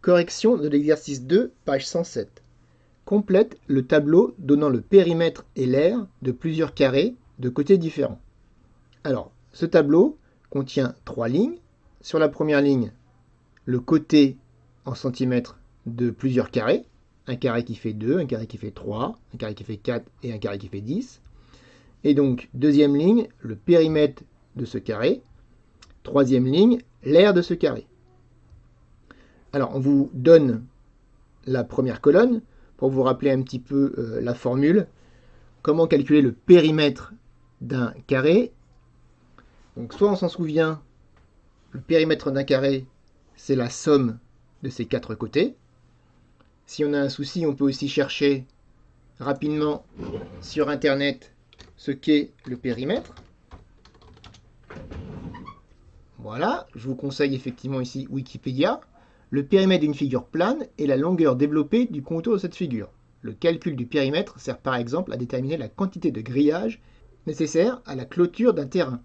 Correction de l'exercice 2, page 107. Complète le tableau donnant le périmètre et l'aire de plusieurs carrés de côtés différents. Alors, ce tableau contient 3 lignes. Sur la première ligne, le côté en centimètres de plusieurs carrés. Un carré qui fait 2, un carré qui fait 3, un carré qui fait 4 et un carré qui fait 10. Et donc, deuxième ligne, le périmètre de ce carré. Troisième ligne, l'aire de ce carré. Alors, on vous donne la première colonne pour vous rappeler un petit peu la formule. Comment calculer le périmètre d'un carré? Donc, soit on s'en souvient, le périmètre d'un carré, c'est la somme de ses 4 côtés. Si on a un souci, on peut aussi chercher rapidement sur Internet ce qu'est le périmètre. Voilà, je vous conseille effectivement ici Wikipédia. Le périmètre d'une figure plane est la longueur développée du contour de cette figure. Le calcul du périmètre sert par exemple à déterminer la quantité de grillage nécessaire à la clôture d'un terrain.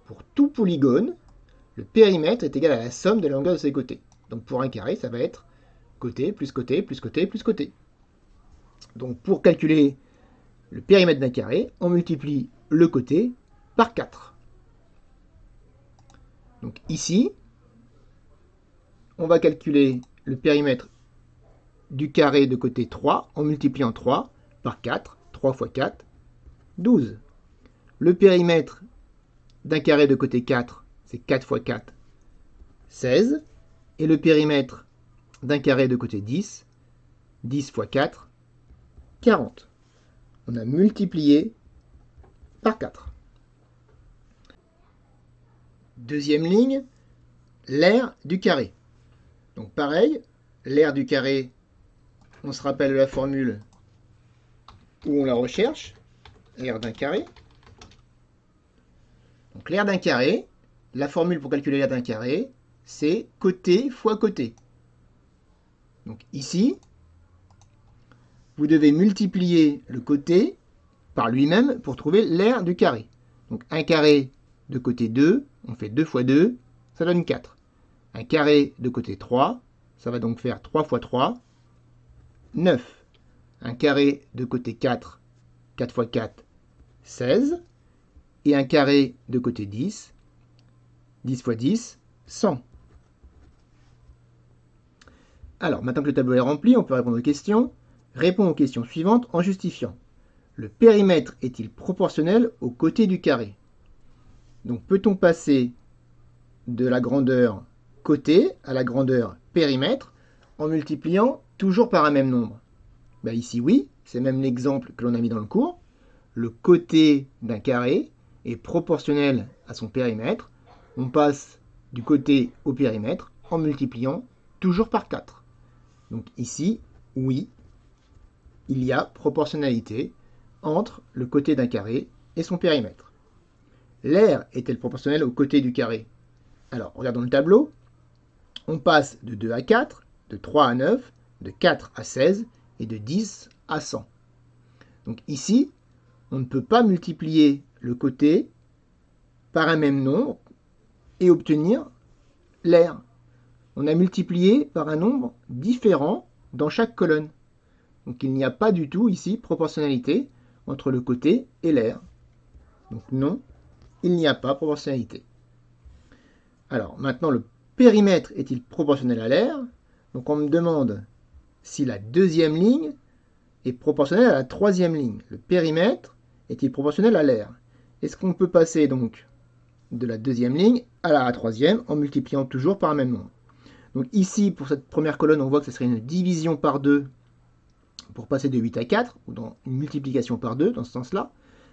Pour tout polygone, le périmètre est égal à la somme de la longueur de ses côtés. Donc pour un carré, ça va être côté plus côté plus côté plus côté. Donc pour calculer le périmètre d'un carré, on multiplie le côté par 4. Donc ici, on va calculer le périmètre du carré de côté 3 en multipliant 3 par 4. 3 fois 4, 12. Le périmètre d'un carré de côté 4, c'est 4 fois 4, 16. Et le périmètre d'un carré de côté 10, 10 fois 4, 40. On a multiplié par 4. Deuxième ligne, l'aire du carré. Donc pareil, l'aire du carré, on se rappelle la formule où on la recherche, l'aire d'un carré. Donc l'aire d'un carré, la formule pour calculer l'aire d'un carré, c'est côté fois côté. Donc ici, vous devez multiplier le côté par lui-même pour trouver l'aire du carré. Donc un carré de côté 2, on fait 2 fois 2, ça donne 4. Un carré de côté 3, ça va donc faire 3 fois 3, 9. Un carré de côté 4, 4 fois 4, 16. Et un carré de côté 10, 10 fois 10, 100. Alors, maintenant que le tableau est rempli, on peut répondre aux questions. Réponds aux questions suivantes en justifiant. Le périmètre est-il proportionnel au côté du carré? Donc, peut-on passer de la grandeur côté à la grandeur périmètre en multipliant toujours par un même nombre? Ici, oui, c'est même l'exemple que l'on a mis dans le cours. Le côté d'un carré est proportionnel à son périmètre. On passe du côté au périmètre en multipliant toujours par 4. Donc ici, oui, il y a proportionnalité entre le côté d'un carré et son périmètre. L'aire est-elle proportionnelle au côté du carré? Alors, regardons le tableau. On passe de 2 à 4, de 3 à 9, de 4 à 16 et de 10 à 100. Donc ici, on ne peut pas multiplier le côté par un même nombre et obtenir l'aire. On a multiplié par un nombre différent dans chaque colonne. Donc il n'y a pas du tout ici proportionnalité entre le côté et l'aire. Donc non, il n'y a pas proportionnalité. Alors maintenant, le périmètre est-il proportionnel à l'aire? Donc on me demande si la deuxième ligne est proportionnelle à la troisième ligne. Le périmètre est-il proportionnel à l'aire? Est-ce qu'on peut passer donc de la deuxième ligne à la troisième en multipliant toujours par un même nombre? Donc ici, pour cette première colonne, on voit que ce serait une division par 2 pour passer de 8 à 4, ou dans une multiplication par 2, dans ce sens-là.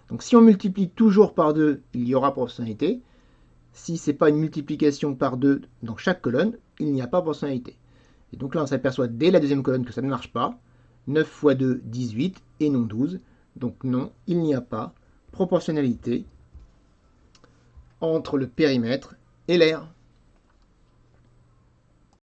Donc si on multiplie toujours par 2, il y aura proportionnalité. Si ce n'est pas une multiplication par 2 dans chaque colonne, il n'y a pas proportionnalité. Et donc là, on s'aperçoit dès la deuxième colonne que ça ne marche pas. 9 fois 2, 18, et non 12. Donc non, il n'y a pas proportionnalité entre le périmètre et l'aire.